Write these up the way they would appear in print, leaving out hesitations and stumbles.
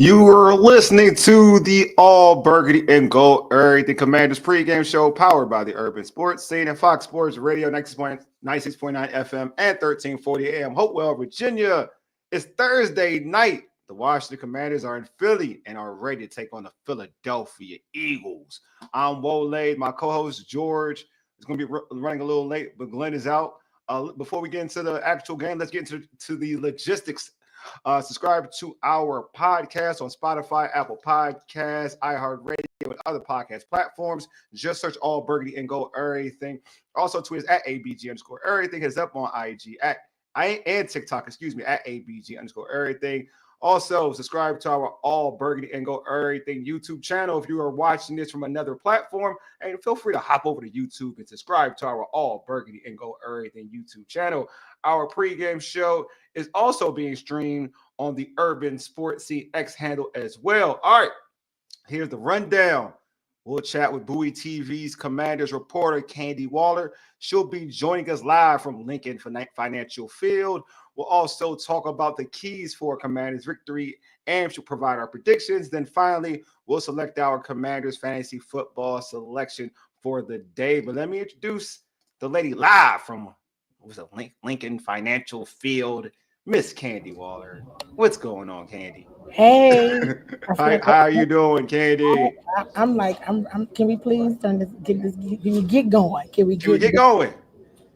You are listening to the All Burgundy and Gold Everything Commanders pregame show powered by the Urban Sports Scene and Fox Sports Radio 96.9 FM and 1340 AM. Hopewell, Virginia. It's Thursday night. The Washington Commanders are in Philly and are ready to take on the Philadelphia Eagles. I'm Wole. My co-host George is going to be running a little late, but Glenn is out. Before we get into the actual game, let's get into the logistics. Subscribe to our podcast on Spotify, Apple Podcasts, iHeartRadio, and other podcast platforms. Just search All Burgundy and Gold Everything. Also, tweet us at ABG_everything. Hit us up on IG and TikTok, at ABG_everything. Also, subscribe to our All Burgundy and Gold Everything YouTube channel. If you are watching this from another platform, and feel free to hop over to YouTube and subscribe to our All Burgundy and Gold Everything YouTube channel. Our pregame show is also being streamed on the Urban Sports Scene X handle as well. All right, here's the rundown. We'll chat with Bowie TV's Commanders reporter, Candi Waller. She'll be joining us live from Lincoln Financial Field. We'll also talk about the keys for Commanders victory and she'll provide our predictions. Then finally, we'll select our Commanders fantasy football selection for the day. But let me introduce the lady live from Lincoln Financial Field, Miss Candi Waller. What's going on, Candi? Hey, How are you doing, Candi? I'm can we please turn this, can we get going? Can we get going?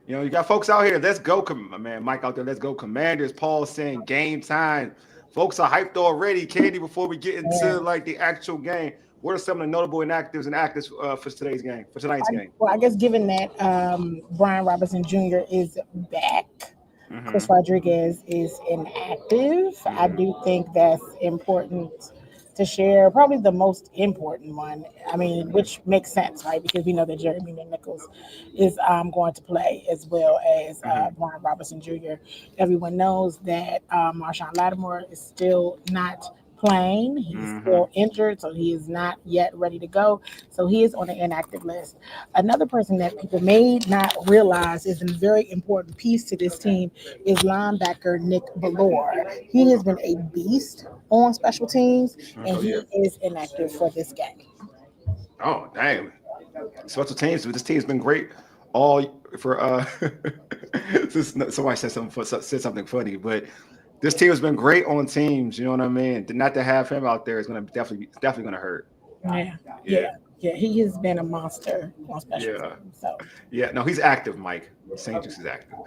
You know, you got folks out here. Let's go, man. Mike out there. Let's go, Commanders. Paul saying game time. Folks are hyped already, Candi. Before we get into the actual game, what are some of the notable inactives and actors for tonight's game? Well, I guess given that Brian Robinson Jr. is back, Chris Rodriguez is inactive. I do think that's important to share. Probably the most important one. I mean, which makes sense, right? Because we know that Jeremy McNichols is going to play as well as Brian Robinson Jr. Everyone knows that Marshawn Lattimore is still not playing. He's still injured, so he is not yet ready to go. So he is on the inactive list. Another person that people may not realize is a very important piece to this team is linebacker Nick Bellore. He has been a beast on special teams, and he is inactive for this game. Oh, damn. Special teams. This team's been great all for somebody said something funny, but this team has been great on teams, you know what I mean? Not to have him out there is going to definitely going to hurt. Yeah. He has been a monster on special teams. So no, he's active, Mike. St. Juice is active.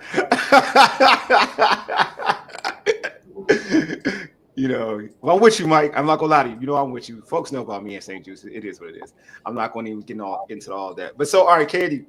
You know, well, I'm with you, Mike. I'm not gonna lie to you. You know, I'm with you. Folks know about me and St. Juice. It is what it is. I'm not going to even get into all that. But so, all right, Candi.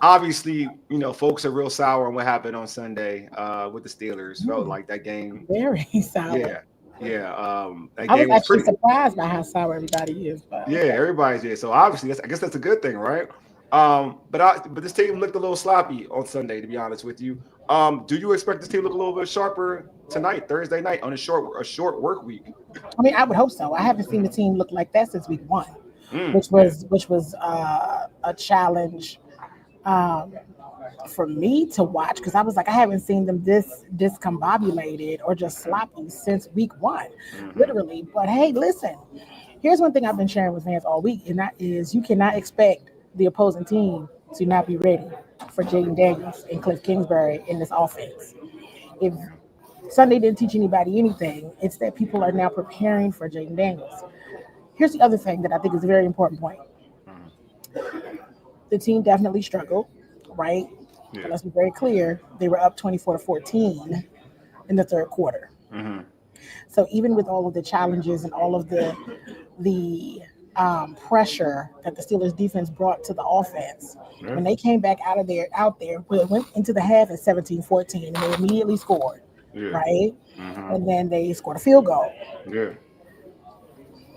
Obviously, you know, folks are real sour on what happened on Sunday with the Steelers. Felt like that game very sour. Yeah. That I game was actually surprised by how sour everybody is. But everybody's here. So obviously, I guess that's a good thing, right? But this team looked a little sloppy on Sunday, to be honest with you. Do you expect this team to look a little bit sharper tonight, Thursday night, on a short work week? I mean, I would hope so. I haven't seen the team look like that since week 1, which was a challenge for me to watch, because I was like, I haven't seen them this discombobulated or just sloppy since week 1, literally. But hey, listen, here's one thing I've been sharing with fans all week, and that is you cannot expect the opposing team to not be ready for Jayden Daniels and Cliff Kingsbury in this offense. If Sunday didn't teach anybody anything, it's that people are now preparing for Jayden Daniels. Here's the other thing that I think is a very important point. The team definitely struggled, right? Yeah. But let's be very clear. They were up 24-14 in the third quarter. So even with all of the challenges and all of the pressure that the Steelers defense brought to the offense, when they came back out there, went into the half at 17-14, and they immediately scored, right? And then they scored a field goal.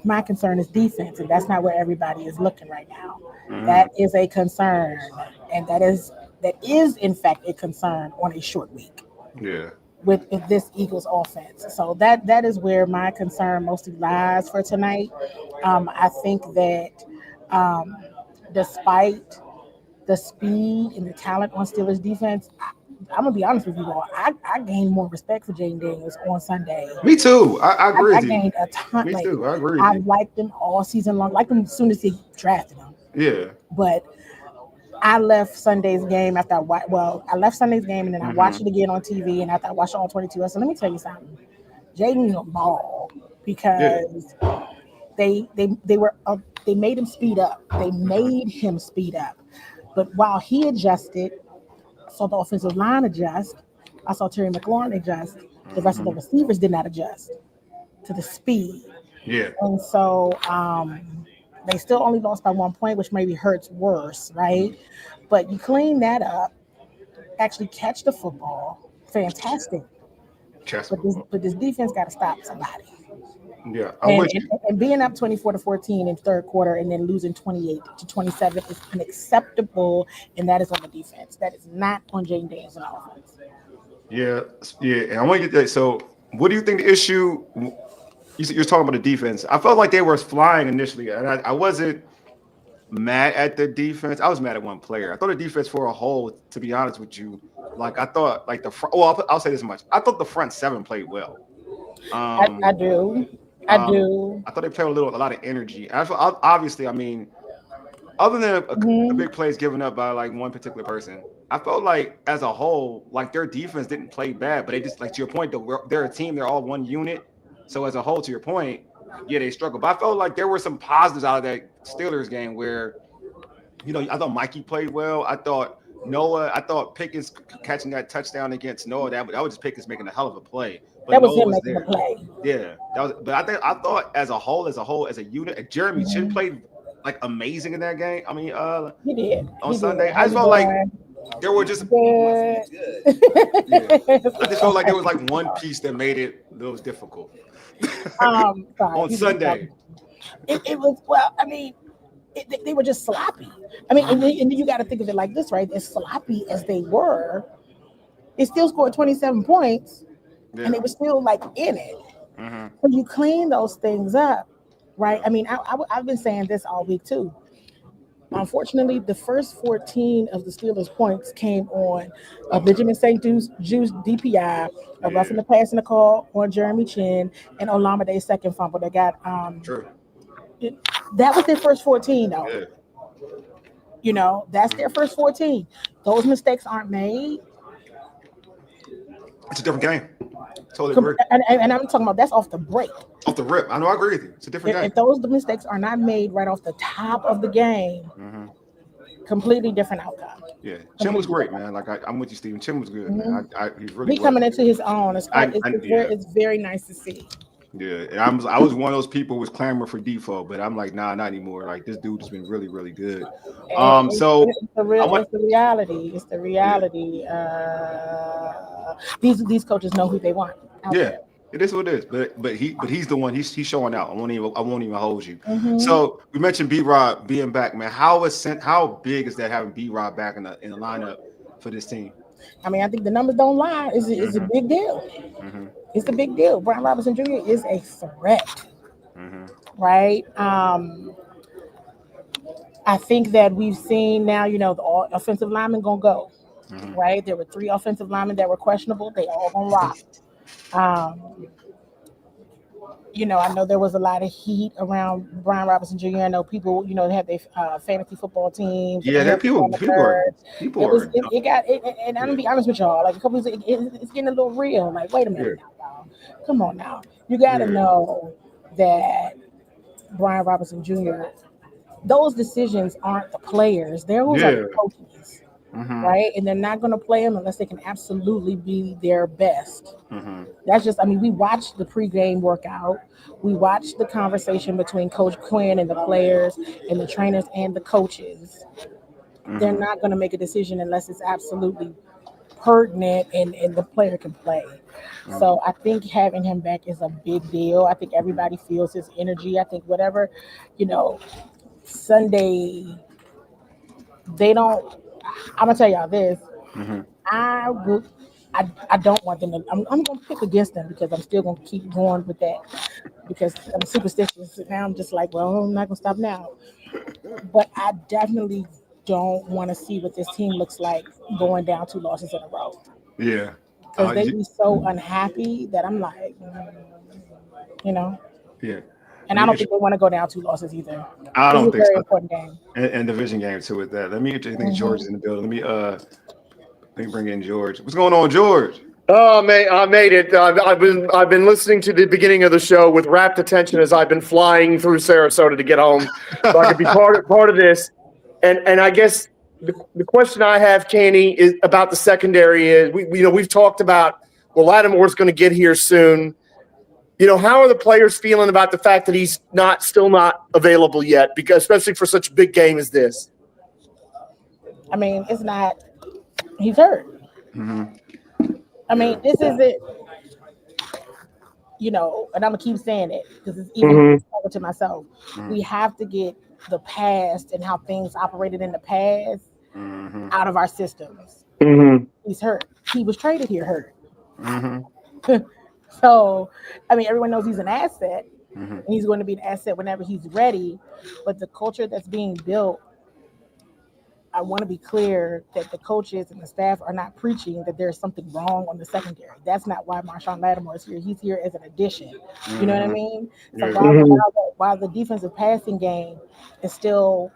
My concern is defense, and that's not where everybody is looking right now. That is a concern, and that is in fact a concern on a short week. With this Eagles offense. So that is where my concern mostly lies for tonight. I think that despite the speed and the talent on Steelers defense, I'm gonna be honest with you, though. I gained more respect for Jayden Daniels on Sunday. Me too. I agree I with you. gained a ton. Me Like too. I agree with I you. liked him all season long. Liked him as soon as he drafted him. Yeah. But I left Sunday's game after I left Sunday's game and then I watched it again on TV. And after I watched all 22, I said, let me tell you something. Jayden a ball Yeah. because they made him speed up. They made him speed up. But while he adjusted, I saw the offensive line adjust. I saw Terry McLaurin adjust. The rest of the receivers did not adjust to the speed. Yeah. And so they still only lost by 1 point, which maybe hurts worse, right? But you clean that up, actually catch the football, fantastic. Chess But this football. but this defense got to stop somebody. Yeah. I'm And, with and you. and being up 24-14 in third quarter and then losing 28-27 is unacceptable, and that is on the defense. That is not on Jayden Daniels on offense. Yeah. Yeah. And I want to get that. So, what do you think the issue? You're talking about the defense. I felt like they were flying initially, and I wasn't mad at the defense. I was mad at one player. I thought the defense for a whole, to be honest with you, like I thought, like the front. Well, I'll say this much. I thought the front seven played well. I Um, do. I um, do. I thought they played a lot of energy. And obviously, I mean, other than the Mhm. big plays given up by like one particular person, I felt like as a whole, like their defense didn't play bad, but they just like to your point, they're a team, they're all one unit. So as a whole, to your point, yeah, they struggled. But I felt like there were some positives out of that Steelers game where I thought Mikey played well. I thought Pickens catching that touchdown against Noah, that was just Pickens making a hell of a play. But That was Noah him was making the there. play. Yeah, that was. But I thought as a unit, Jeremy Chin Mhm. played like amazing in that game. I mean, He did. on He did. Sunday, I How just you felt like doing? there were just Good. yeah. I just felt like there was like one piece that made it difficult Sorry. on Sunday. It was well. I mean, they were just sloppy. I mean, and then you got to think of it like this, right? As sloppy as they were, they still scored 27 points, and Yeah. they were still like in it. Hmm. So you clean those things up, right? I mean, I've been saying this all week too. Unfortunately, the first 14 of the Steelers' points came on a Benjamin St. Juice DPI, a roughing Yeah. the passing the call on Jeremy Chin, and Olamade's second fumble that got True. that was their first 14 though. Yeah. That's their Mhm. first 14. Those mistakes aren't made. It's a different game. Totally agree. And I'm talking about that's off the break. Off the rip, I know. I agree with you. It's a different game. If those mistakes are not made right off the top of the game, Hmm. completely different outcome. Yeah, Chin was great, man. Like I'm with you, Steven. Chin was good, Mhm. man. He's really He well. coming into his own. Yeah, It's very nice to see. yeah. And I was one of those people who was clamoring for default, but I'm like, nah, not anymore. Like this dude has been really, really good. So I want, It's the reality. It's the yeah, reality. These coaches know who they want out yeah. there. It is what it is, but he's the one. He's showing out. I won't even hold you. Hmm. So we mentioned B Rod being back, man. How big is that having B Rod back in the lineup for this team? I mean, I think the numbers don't lie. It's a Hmm. big deal. Hmm. It's a big deal. Brian Robinson Jr. is a threat, Hmm. right? I think that we've seen now, the all offensive linemen gonna go, Hmm. right? There were 3 offensive linemen that were questionable. They all gonna rock. Um, I know there was a lot of heat around Brian Robinson Jr. I know people, they have their fantasy football teams and Yeah, they there have this on people the people are bird. people It was are it got it, and I'm yeah gonna be honest with y'all. Like a couple of it's getting a little real. Like, wait a yeah minute now, y'all. Come on now. You got to yeah know that Brian Robinson Jr. Those decisions aren't the players; those are the yeah. coaches, Hmm. right? And they're not going to play them unless they can absolutely be their best. Hmm. That's just, I mean, we watched the pregame workout. We watched the conversation between Coach Quinn and the players and the trainers and the coaches. They're Hmm. not going to make a decision unless it's absolutely pertinent and the player can play. So I think having him back is a big deal. I think everybody feels his energy. I think whatever, you know, Sunday, they don't, I'm going to tell y'all this. Hmm. I would. I don't want them to. I'm going to pick against them because I'm still going to keep going with that because I'm superstitious. And now I'm just like, well, I'm not going to stop now. But I definitely don't want to see what this team looks like going down 2 losses in a row. Yeah. because they be so unhappy that I'm like, you know. Yeah. And I don't think they want to go down 2 losses either. I This is don't a think very so. important game. And division game too with that. Let me. I think George is in the building. Let me bring in George. What's going on, George? Oh, I made it. I've been listening to the beginning of the show with rapt attention as I've been flying through Sarasota to get home, so I could be part of this. And I guess the question I have, Candi, is about the secondary. Is we've talked about, well, Lattimore's going to get here soon. How are the players feeling about the fact that he's still not available yet? Because especially for such a big game as this. I mean, it's not. He's hurt. Mm-hmm. I mean, this is it. And I'm gonna keep saying it because it's even talking to myself. We have to get the past and how things operated in the past out of our systems. He's hurt. He was traded here hurt. So, I mean, everyone knows he's an asset. And he's going to be an asset whenever he's ready. But the culture that's being built, I want to be clear that the coaches and the staff are not preaching that there's something wrong on the secondary. That's not why Marshawn Lattimore is here. He's here as an addition. You know what I mean? So while the defensive passing game is still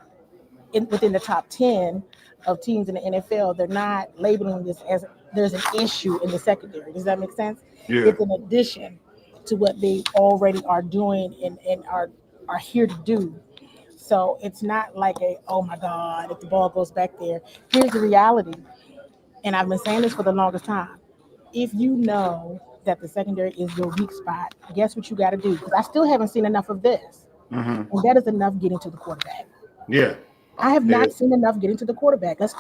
within the top 10 of teams in the NFL, they're not labeling this as there's an issue in the secondary. Does that make sense? Yeah. It's an addition to what they already are doing and are here to do. So it's not like oh my God, if the ball goes back there. Here's the reality. And I've been saying this for the longest time. If you know that the secondary is your weak spot, guess what you got to do? Because I still haven't seen enough of this. And that is enough getting to the quarterback. Yeah. I have not seen enough getting to the quarterback. Let's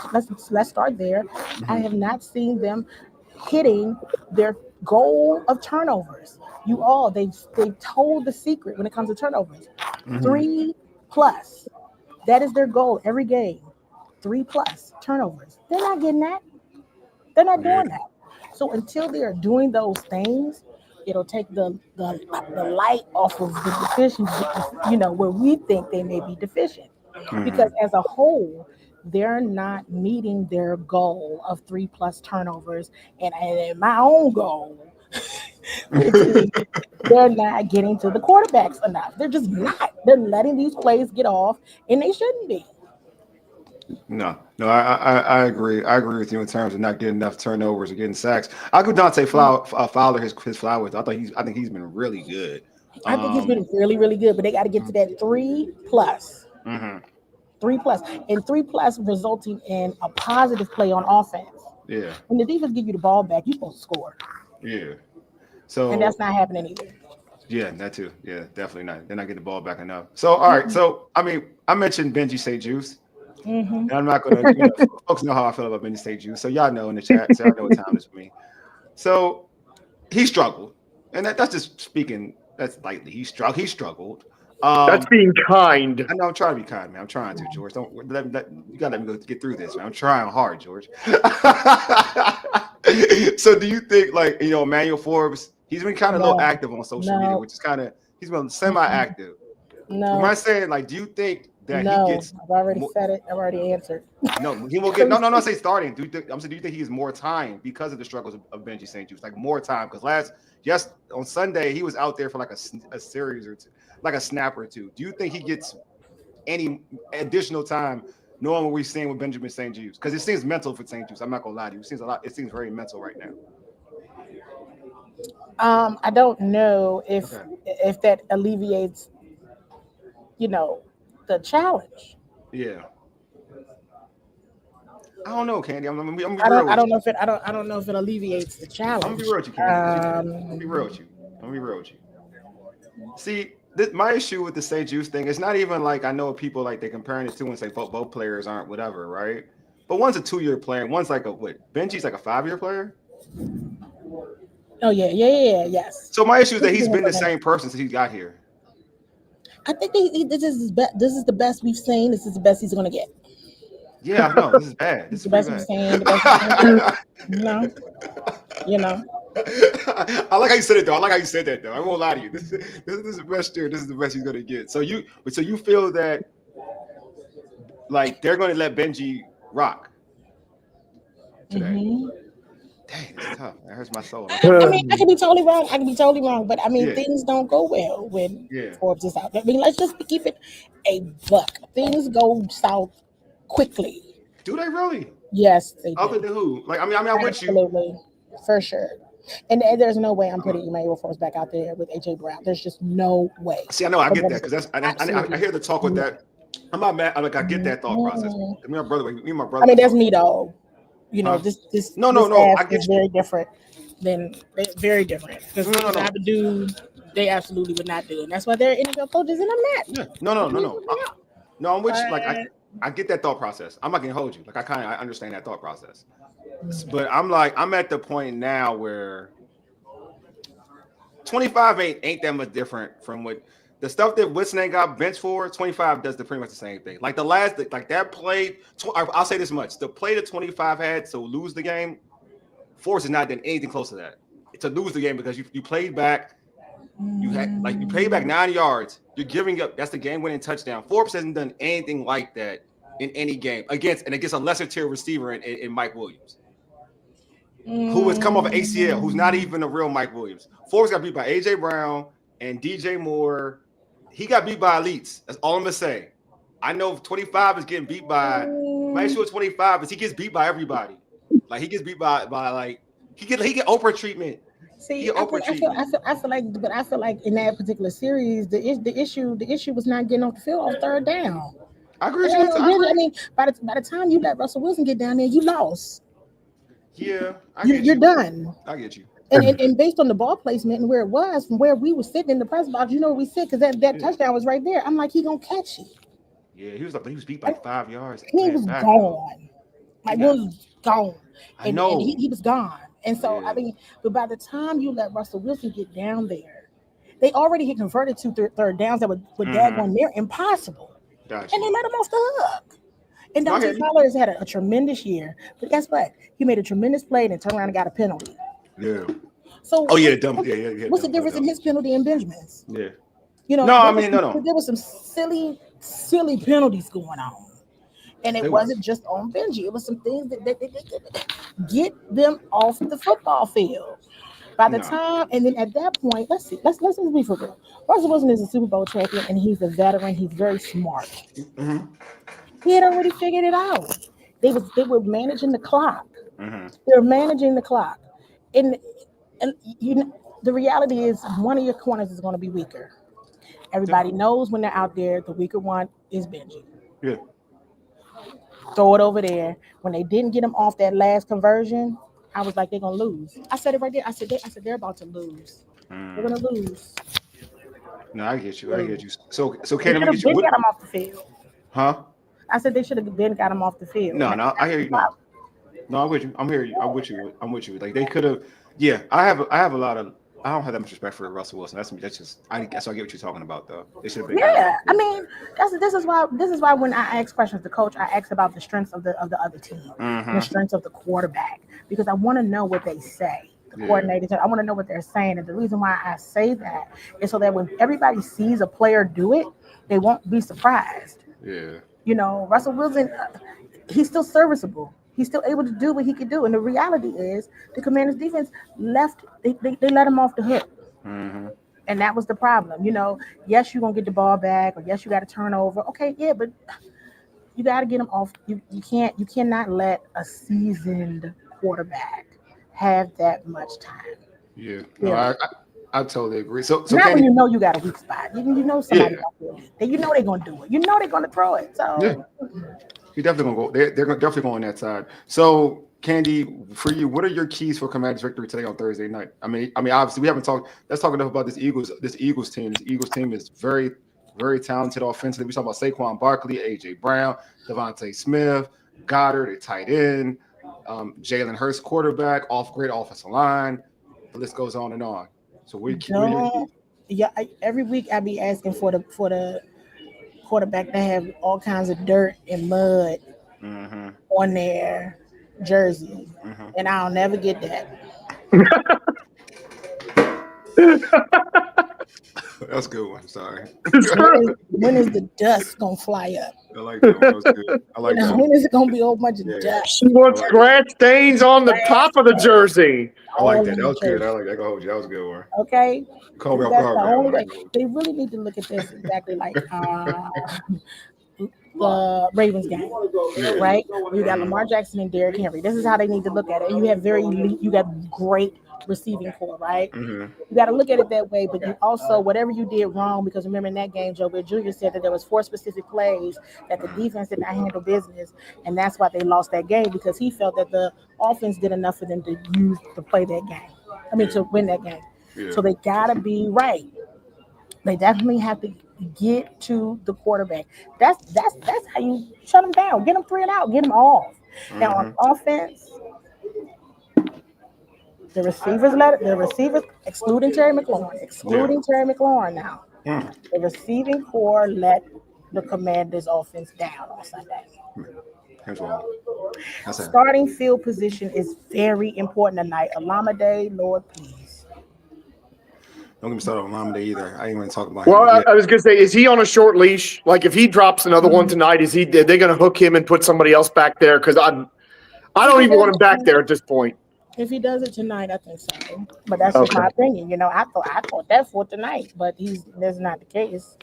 start there. I have not seen them hitting their goal of turnovers. They've told the secret when it comes to turnovers. 3+. That is their goal every game. 3+ turnovers. They're not getting that. They're not doing that. So until they are doing those things, it'll take the light off of the deficiency, where we think they may be deficient. Because as a whole, they're not meeting their goal of 3+ turnovers. And my own goal, they're not getting to the quarterbacks enough. They're just not. They're letting these plays get off, and they shouldn't be. No, I agree. I agree with you in terms of not getting enough turnovers or getting sacks. I give Dante Fowler his flowers. I think he's been really good. I think he's been really, really good, but they got to get to that 3+. 3+, and 3+ resulting in a positive play on offense. Yeah. When the defense give you the ball back, you're supposed to score. Yeah. So and that's not happening either. Yeah, that too. Yeah, definitely not. They're not getting the ball back enough. So all right. So I mean, I mentioned Benji St. Juice. And I'm not gonna, folks know how I feel about Benji St. Juice. So y'all know in the chat. So y'all know what time it is for me. So he struggled, and that's just speaking. That's lightly. He struggled. That's being kind. I know I'm trying to be kind, man. I'm trying to, George. Don't you gotta let me go get through this, man. I'm trying hard, George. So do you think, like, Emmanuel Forbes, he's been kind of a little active on social media, which is he's been semi-active. No. Am I saying, like, do you think that he gets? I've already said it. I've already answered. No, he will get. No. Say starting. Do you think he has more time because of the struggles of Benji St. Juice? Like more time because on Sunday he was out there for like a series or two, like a snap or two. Do you think he gets any additional time, knowing what we're seeing with Benjamin St. Juice? Because it seems mental for St. Juice. I'm not gonna lie to you. It seems very mental right now. I don't know if that alleviates, the challenge. Yeah. I don't know, Candi. I'm gonna be real. I don't know if it alleviates the challenge. I'm gonna be real with you, Candi. I'm gonna be real with you. See, my issue with the St. Juice thing is not even like, I know people like they're comparing it to and say both players aren't whatever, right? But one's a 2-year player, and one's like Benji's like a 5-year player. Oh yes. So my issue is that he's been the same person since he got here. I think this is the best we've seen. This is the best he's gonna get. Yeah, I know. This is bad. This is the best bad. we've seen. The best we've seen. I like how you said it though. I like how you said that though. I won't lie to you. This is the best year. This is the best he's gonna get. So you feel that like they're gonna let Benji rock today. Dang, it's tough. That hurts my soul. I mean, I could be totally wrong. But I mean, Yeah. things don't go well when Yeah. Forbes is out there. I mean, let's just keep it a buck. Things go south quickly. Do they really? Yes, they Other do. than who? Like, I mean, I'm with you. Absolutely, for sure. And there's no way I'm putting Emmanuel Forbes back out there with AJ Brown. There's just no way. See, I know I get that because I hear the talk with no. that. I'm not mad. I get that thought process. Me and my brother. I mean, that's me though. You know, Huh? this No. I get is very different than very different. Because I would do, they absolutely would not do, and that's why they're NFL coaches, and I'm not. Yeah. No, I'm with you. Like I get that thought process. I'm not gonna hold you. Like I understand that thought process. But I'm at the point now where 25 ain't that much different from what the stuff that Whitson got benched for. 25 does pretty much the same thing. Like that play. I'll say this much: the play that 25 had to lose the game, Force has not done anything close to that. To lose the game because you played back. You played back 9 yards. You're giving up. That's the game-winning touchdown. Forbes hasn't done anything like that in any game against a lesser tier receiver in Mike Williams, who has come off an ACL, who's not even a real Mike Williams. Forbes got beat by AJ Brown and DJ Moore. He got beat by elites. That's all I'm gonna say. I know 25 is getting beat by. My issue with 25 is he gets beat by everybody. Like he gets beat by like he get Oprah treatment. See, I feel like in that particular series, the issue was not getting off the field on third down. I agree with you. I mean, by the time you let Russell Wilson get down there, you lost. Yeah, you're done. I get you. And based on the ball placement and where it was, from where we were sitting in the press box, you know where we sit because that touchdown was right there. I'm like, he gonna catch it. Yeah, he was beat by 5 yards. He was gone. Like was gone. I know. And he was gone. And so I mean, but by the time you let Russell Wilson get down there, they already had converted to third downs that were daggone near impossible. Gotcha. And they let him off the hook. And Dante Fowler has had a tremendous year. But guess what? He made a tremendous play and then turned around and got a penalty. Yeah. So what's the difference in his penalty and Benjamin's? Yeah. You know, no. There was some silly penalties going on. And it wasn't just on Benji. It was some things that get them off the football field. By the time, and then at that point, let's be for real. Russell Wilson is a Super Bowl champion, and he's a veteran. He's very smart. Mm-hmm. He had already figured it out. They were managing the clock. Mm-hmm. They were managing the clock, and the reality is one of your corners is going to be weaker. Everybody knows when they're out there, the weaker one is Benji. Yeah. Throw it over there. When they didn't get him off that last conversion, I was like, they're gonna lose. I said it right there. I said they're about to lose. They're gonna lose. No, I get you. So can we get got him off the field? Huh? I said they should have been got him off the field. No, I hear you. No, I'm with you. I'm with you. Like they could have. Yeah, I have a lot of. I don't have that much respect for Russell Wilson. That's just. I guess I get what you're talking about though. They should have been. Yeah, I mean, this is why when I ask questions to coach, I ask about the strengths of the other team, the strengths of the quarterback, because I want to know what they say. The coordinators, I want to know what they're saying, and the reason why I say that is so that when everybody sees a player do it, they won't be surprised. Yeah. You know, Russell Wilson, he's still serviceable. He's still able to do what he could do. And the reality is the Commanders defense they let him off the hook. Mm-hmm. And that was the problem. You know, yes, you're going to get the ball back, or yes, you got to turn over. Okay, yeah, but you got to get him off. You cannot let a seasoned quarterback have that much time. Yeah. No, I totally agree. So not when you know you got a weak spot. You know somebody you know they're going to do it. You know they're going to throw it. So you're definitely going to go. They're definitely going on that side. So, Candi, for you, what are your keys for Commanders' victory today on Thursday night? I mean, obviously we haven't talked. Let's talk enough about this Eagles team. This Eagles team is very, very talented offensively. We talk about Saquon Barkley, AJ Brown, Devontae Smith, Goddard, a tight end, Jalen Hurts, quarterback, great offensive line. The list goes on and on. So every week I be asking for the quarterback to have all kinds of dirt and mud on their jersey, and I'll never get that. That's a good one. Sorry. When is the dust gonna fly up? I like that one. That was good. I like that one. When is it gonna be a whole bunch of Yeah. dust? She wants scratch stains on the top of the jersey. I like All that. in That the was good. jersey. I like that. Go hold you. That was a good one. Okay, Call me off that's guard. the That only one. way. They really need to look at this exactly like the Ravens game, Yeah. right? You got Lamar Jackson and Derrick Henry. This is how they need to look at it. You have very elite, you got great receiving core, right? Mm-hmm. You got to look at it that way, but you also, whatever you did wrong, because remember in that game, Joe Bill Jr. said that there was 4 specific plays that the defense did not handle business, and that's why they lost that game, because he felt that the offense did enough for them to use to play that game. To win that game. Yeah. So they got to be right. They definitely have to get to the quarterback. That's how you shut them down. Get them 3 and out. Get them off. Now on offense, the receivers, excluding Terry McLaurin now. Mm. The receiving core let the Commanders' offense down on Sunday. Here's one. That's it. Starting field position is very important tonight. Alameda, Lord, please. Don't get me started on Lamade either. I ain't even talking about Well, him. I was gonna say, is he on a short leash? Like, if he drops another one tonight, are they gonna hook him and put somebody else back there? Because I don't even want him back there at this point. If he does it tonight, I think so. But that's just my opinion. I thought that for tonight, but that's not the case.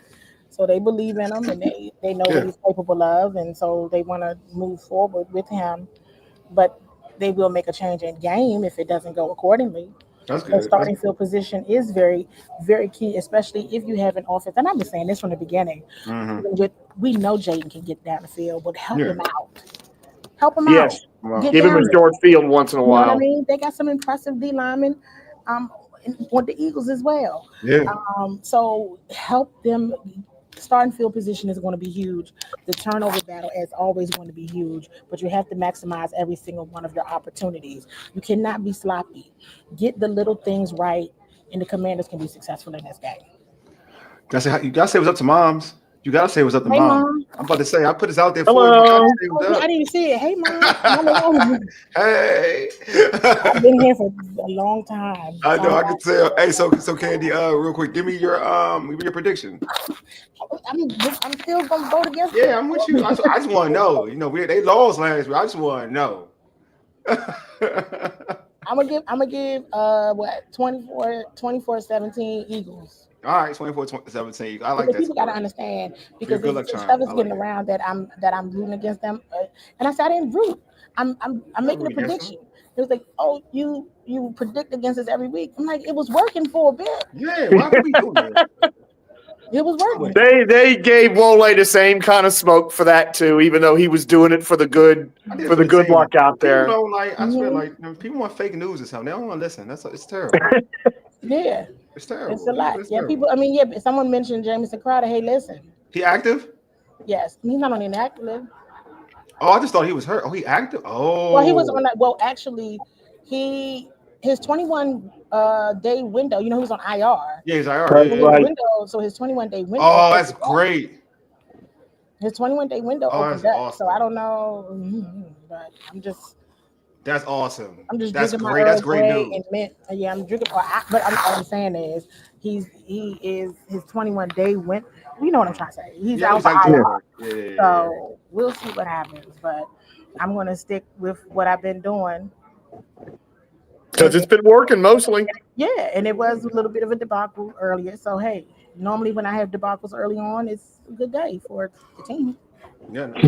So they believe in him, and they know what he's capable of, and so they want to move forward with him. But they will make a change in game if it doesn't go accordingly. That's good. The starting field position is very, very key, especially if you have an offense. And I've been saying this from the beginning. Mm-hmm. We know Jayden can get down the field, but help him out. Help him Yes. out. Wow. Give him a short field once in a You know what I while. mean? They got some impressive D linemen on the Eagles as well. Yeah. So help them. Starting field position is going to be huge. The turnover battle is always going to be huge, but you have to maximize every single one of your opportunities. You cannot be sloppy. Get the little things right, and the Commanders can be successful in this game. You gotta say what's up to moms. You gotta say what's up to Hey, mom. Mom. I'm about to say I put this out there for you. Hello. You gotta say what's I up. didn't even see it. Hey, Mom. Hey. I've been here for a long time. I know. I can tell. Hey, so Candy, real quick, give me your prediction. I'm still gonna vote against. Yeah, I'm with you. I just want to know. They lost last week. I just want to know. I'm gonna give 24-17 Eagles. All right, 24-17. I like Because that. people got to understand, because good luck, this Sean. stuff is I getting like it. around that I'm rooting against them, and I said I didn't root. I'm making a rooting against prediction. It was like, oh, you predict against us every week. I'm like, it was working for a bit. Yeah, why would we doing that? It was working. They gave Wole the same kind of smoke for that too, even though he was doing it for the good luck out there. People don't like. I swear, like people want fake news or something. They don't want to listen. It's terrible. Yeah, it's terrible. It's a lot. It's yeah, terrible. people. I mean, yeah. Someone mentioned Jamison Crowder. Hey, listen. He active? Yes, he's not on inactive. Oh, I just thought he was hurt. Oh, he active. Oh, well, he was on that. Well, actually, his 21 day window. He was on IR. Yeah, he's IR. That's right. Window, so his 21-day window. Oh, that's great. His 21-day window opened up. Awesome. So I don't know, but I'm just. That's awesome. I'm just that's drinking great. my That's great news. And mint. Yeah, I'm drinking. But all I'm saying is he is his 21-day win. You know what I'm trying to say. He's out for IR. Yeah. So we'll see what happens. But I'm going to stick with what I've been doing. Because it's been working mostly. Yeah, and it was a little bit of a debacle earlier. So, hey, normally when I have debacles early on, it's a good day for the team. Yeah, no,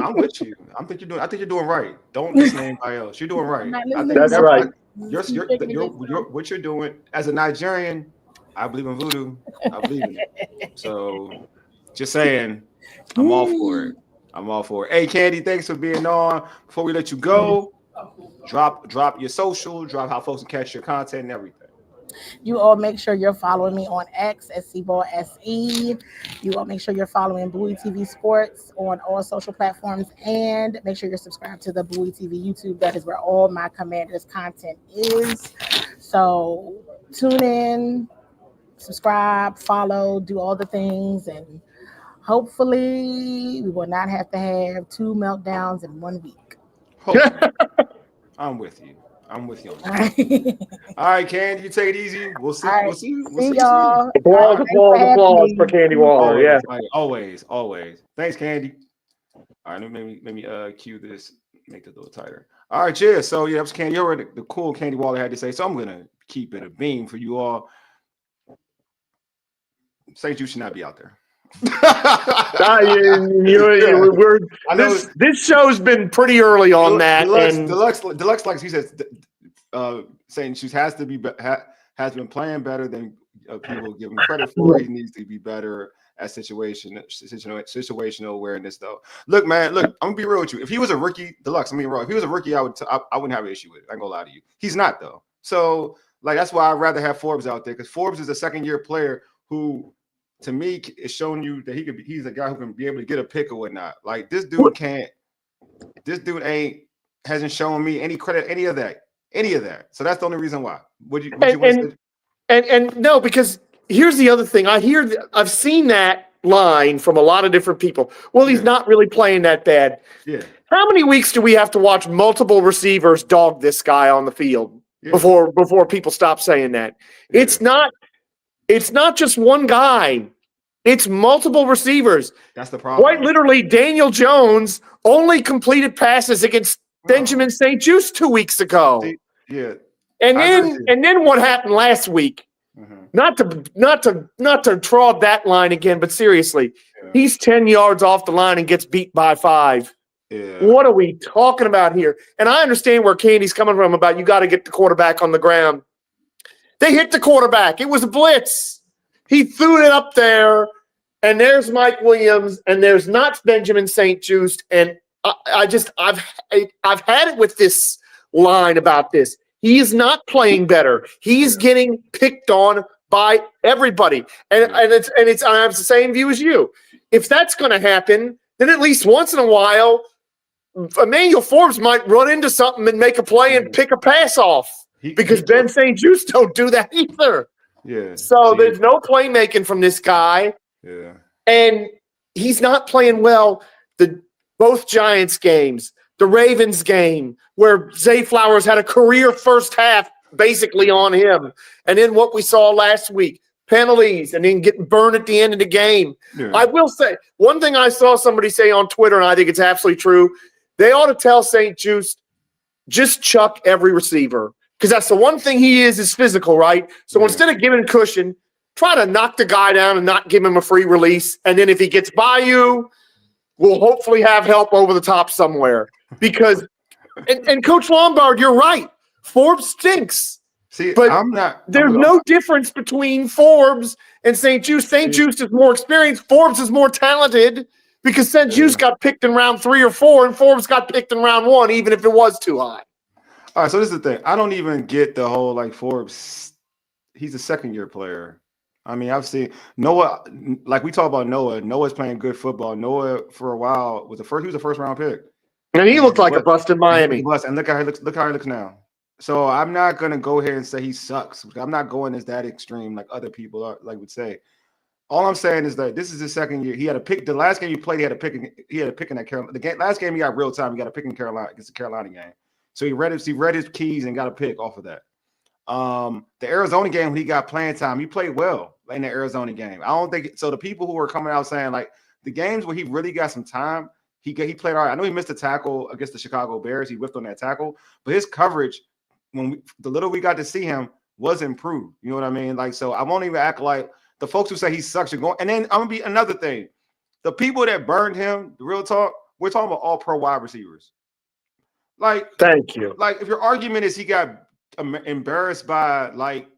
I'm with you. I think you're doing right. Don't listen to anybody else. You're doing right. I think that's right. What you're doing as a Nigerian, I believe in voodoo. I believe in it. So, just saying, I'm all for it. Hey, Candy, thanks for being on. Before we let you go, drop your social, drop how folks can catch your content and everything. You all make sure you're following me on X at SE. You all make sure you're following Bowie TV Sports on all social platforms, and make sure you're subscribed to the Bowie TV YouTube. That is where all my Commanders content is. So tune in, subscribe, follow, do all the things, and hopefully we will not have to have 2 meltdowns in 1 week. I'm with you. I'm with you on All that. right. All right, Candy, you take it easy. We'll see. All right. We'll see. We'll See see. y'all. Applause, Thanks applause, having applause for me. Candy Waller. Yeah. Always. Thanks, Candy. All right, let me cue this, make it a little tighter. All right, yeah. So yeah, that was Candy. You heard the cool Candy Waller had to say. So I'm gonna keep it a beam for you all. St. Jude should not be out there. This show's been pretty early on that. Deluxe, like he says, St. Jude has has been playing better than people give him credit for. He needs to be better at situational awareness, though. Look, man, I'm gonna be real with you. If he was a rookie, Deluxe, if he was a rookie, I wouldn't have an issue with it. I'm gonna lie to you. He's not, though. So like that's why I'd rather have Forbes out there, because Forbes is a second-year player who, to me, is showing you that he's a guy who can be able to get a pick or whatnot. Like this dude hasn't shown me any credit, any of that. So that's the only reason why. And no, because here's the other thing. I've seen that line from a lot of different people. Well, he's not really playing that bad. Yeah. How many weeks do we have to watch multiple receivers dog this guy on the field before people stop saying that? Yeah. It's not just one guy. It's multiple receivers. That's the problem. Quite literally, Daniel Jones only completed passes against Benjamin St. Juste 2 weeks ago. Yeah. And then what happened last week? Mm-hmm. Not to draw that line again, but seriously, he's 10 yards off the line and gets beat by 5. Yeah. What are we talking about here? And I understand where Candy's coming from about you got to get the quarterback on the ground. They hit the quarterback. It was a blitz. He threw it up there, and there's Mike Williams, and there's not Benjamin St. Juste. And I've had it with this line about this. He is not playing better. He's getting picked on by everybody, and I have the same view as you. If that's going to happen, then at least once in a while, Emmanuel Forbes might run into something and make a play and pick a pass off. Because Ben St. Juste don't do that either. Yeah. So there's no playmaking from this guy. Yeah. And he's not playing well. Both Giants games, the Ravens game, where Zay Flowers had a career first half basically on him. And then what we saw last week, penalties, and then getting burned at the end of the game. Yeah. I will say, one thing I saw somebody say on Twitter, and I think it's absolutely true, they ought to tell St. Juste, just chuck every receiver. Because that's the one thing he is physical, right? So instead of giving cushion, try to knock the guy down and not give him a free release. And then if he gets by you, we'll hopefully have help over the top somewhere. Because, and Coach Lombard, you're right. Forbes stinks. See, but there's no difference between Forbes and St. Juste. St. Juste is more experienced. Forbes is more talented because St. Juste got picked in round 3 or 4 and Forbes got picked in round 1, even if it was too high. All right, so this is the thing. I don't even get the whole like Forbes. He's a second-year player. I mean, I've seen Noah. Like we talk about Noah. Noah's playing good football. Noah for a while was he was a first-round pick, and he looked like a bust in Miami. And look how he looks. Look how he looks now. So I'm not gonna go here and say he sucks. I'm not going as that extreme like other people would say. All I'm saying is that this is his second year. He had a pick. The last game he played, he had a pick in that Carolina. Last game he got real time. He got a pick in Carolina against the Carolina game. So he read his keys and got a pick off of that. The Arizona game when he got playing time, he played well in the Arizona game. I don't think so. The people who are coming out saying like the games where he really got some time, he played all right. I know he missed a tackle against the Chicago Bears. He whiffed on that tackle, but his coverage the little we got to see him was improved. You know what I mean? Like so, I won't even act like the folks who say he sucks are going. And then I'm gonna be another thing. The people that burned him, the real talk, we're talking about all pro wide receivers. Like, thank you. Like, if your argument is he got embarrassed by like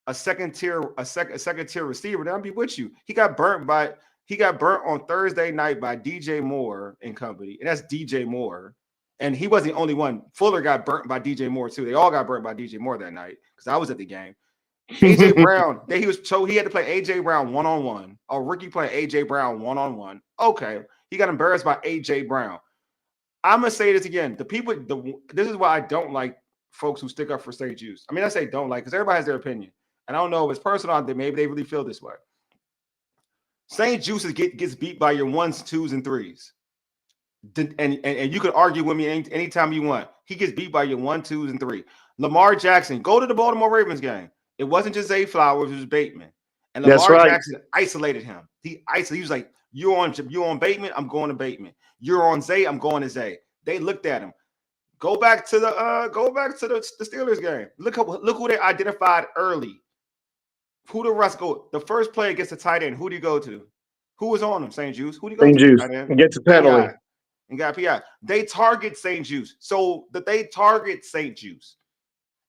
a second tier receiver, then I'll be with you. He got burnt on Thursday night by DJ Moore and company, and that's DJ Moore. And he wasn't the only one. Fuller got burnt by DJ Moore too. They all got burnt by DJ Moore that night because I was at the game. AJ Brown, he had to play AJ Brown one-on-one. A rookie playing AJ Brown one-on-one. Okay, he got embarrassed by AJ Brown. I'm gonna say this again. This is why I don't like folks who stick up for St. Juste. I mean, I say don't like because everybody has their opinion, and I don't know if it's personal. Maybe they really feel this way. St. Juste gets beat by your 1s, 2s, and 3s. And you could argue with me anytime you want. He gets beat by your 1, 2s, and 3. Lamar Jackson, go to the Baltimore Ravens game. It wasn't just Zay Flowers, it was Bateman. And Lamar Jackson isolated him. He was like, you're on Bateman, I'm going to Bateman. You're on Zay, I'm going to Zay. They looked at him. Go back to the Steelers game. Look who they identified early. Who did Russ go? The first play against the tight end. Who did he go to? Who was on him? St. Juice. Who did he go to? St. Juice. And gets a penalty. And got PI. They target St. Juice. So that they target St. Juice.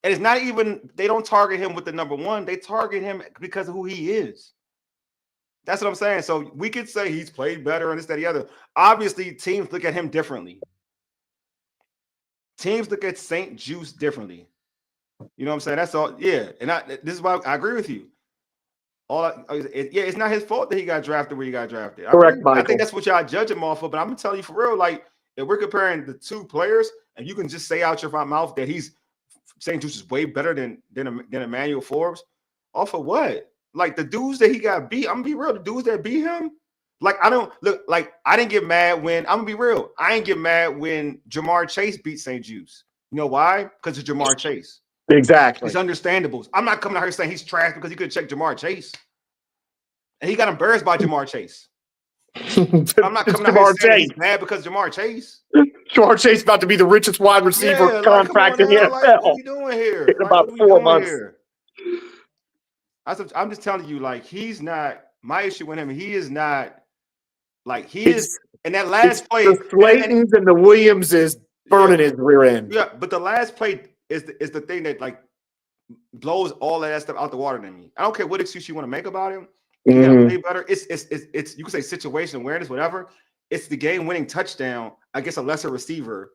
And it's not even, they don't target him with the number 1. They target him because of who he is. That's what I'm saying. So we could say he's played better and this, that, the other. Obviously, teams look at him differently. Teams look at St. Juice differently. You know what I'm saying? That's all. Yeah. And this is why I agree with you. It's not his fault that he got drafted where he got drafted. Correct, Michael. I think that's what y'all judge him off of. But I'm gonna tell you for real, like if we're comparing the 2 players, and you can just say out your mouth that he's St. Juice is way better than Emmanuel Forbes, off of what? Like the dudes that he got beat. I'm gonna be real. The dudes that beat him, like I didn't get mad when I'm gonna be real. I ain't get mad when Jamar Chase beat St. Juice. You know why? Because of Jamar Chase. Exactly. It's understandable. I'm not coming out here saying he's trash because he could check Jamar Chase. And he got embarrassed by Jamar Chase. I'm not coming out here saying he's mad because Jamar Chase. Jamar Chase about to be the richest wide receiver contract in the NFL. Like, what are you doing here? In about 4 months. I'm just telling you, like, he's not my issue with him. He is not like he is. And that last play, the Slaytons and the Williams is burning his rear end. Yeah, but the last play is the thing that like blows all of that stuff out the water to me. I don't care what excuse you want to make about him. You gotta play better. It's you can say situation awareness, whatever. It's the game-winning touchdown against a lesser receiver